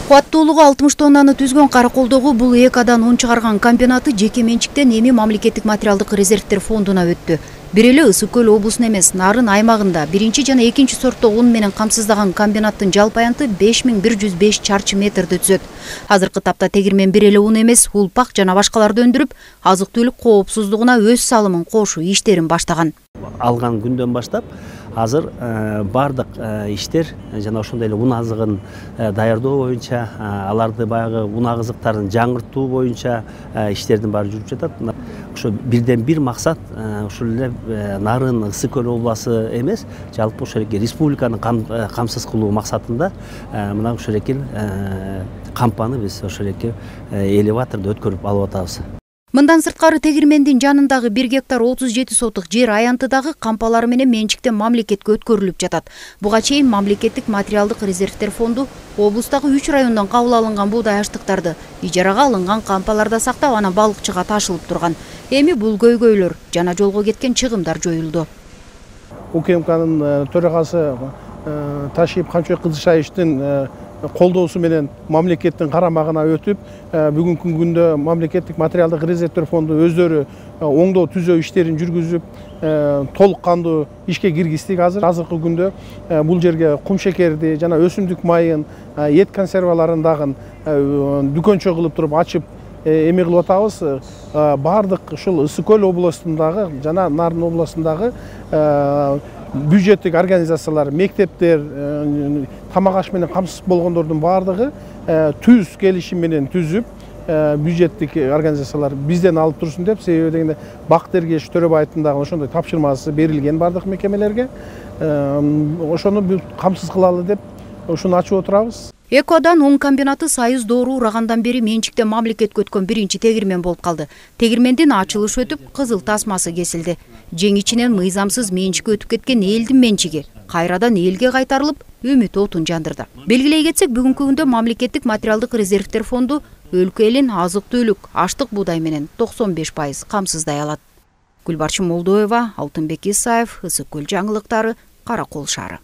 Кубаттуулугу 60 тоннаны түзгөн Караколдогу бул ЭКАдан он чыгарган комбинаты жеке менчиктен эми мамлекеттик материалдык резервдер фондуна өттү. Бир эле Ысык көл облусунун эмес, Нарын аймагында биринчи жана экинчи сорттуу ун менен камсыздаган комбинаттын жалпы аянты 5105 чарчы метрди түзөт. Азыркы тапта тегирмен бир эле ун эмес, улпак жана башкаларды өндүрүп, азык-түлүк коопсуздугуна өз салымын кошуу иштерин баштаган. Алган күндөн баштап азыр бардык иштер жана ошондой эле ун азыгын даярдоо боюнча, аларды баягы ун азыктарын жаңыртуу боюнча иштердин баары жүрүп жатат. Ошо бирден бир максат ушул эле Нарын Ысык көл областы эмес, жалпы ошол эле республиканы камсыз кылуу максатында мына ошол эле кампаны биз ошол эле элеваторду өткөрүп алып атабыз. Мындан сырткары тегирмендин жанындагы 1 гектар 37 сотук жер аянтыдагы кампалары менен менчиктен мамлекетке өткөрүлүп жатат. Буга чейин мамлекеттик материалдык резервдер фонду облустагы 3 райондон кабыл алынган буудай аштыктарды ижарага алынган кампаларда сактап, анан балыкчыга ташылып турган. Эми бул көйгөйлөр жана жолго кеткен чыгымдар жоюлду. УКМКнын төрагасы Ташип Камчыбек Кызышаевичтин колдоосу менен мамлекеттин карамагына өтүп, бүгүнкү күндө мамлекеттик материалдык резервдер фонду өздөрү оңдоо түзөө иштерин жүргүзүп, толук кандуу ишке киргиздик. Азыркы күндө бул жерге кум шекерди жана өсүмдүк майын, эт консерваларын дагы дүкөнчө кылып туруп ачып эме кылып атабыз. Бардык ушул Ысык көл областындагы жана Нарын областындагы бюджеттик организациялар, мектептер, тамак аш менен камсыз болгондордун бардыгы түз келишим менен түзүп, бюджеттик организациялар бизден алып турсун деп, себеби дегенде Бак Дергеш Төрөбаевдин дагы ошондой тапшырмасы берилген бардык мекемелерге. Ошону камсыз кылалы деп ушуну ачып отурабыз. ЭКОдан ун комбинаты Союз доору урагандан бери менчиктен мамлекетке өткөн биринчи тегирмен болуп калды. Тегирмендин ачылышы өтүп, кызыл тасмасы кесилди. Жең ичинен мыйзамсыз менчикке өтүп кеткен элдин менчиги кайрадан элге кайтарылып, үмүт отун жандырды. Белгилей кетсек, бүгүнкү күндө мамлекеттик материалдык резервдер фонду өлкө элин азык-түлүк, аштык буудай менен 95% камсыздай алат. Гүлбарчын Молдоева, Алтынбек Исаев, Ысык көл жаңылыктары, Каракол шаары.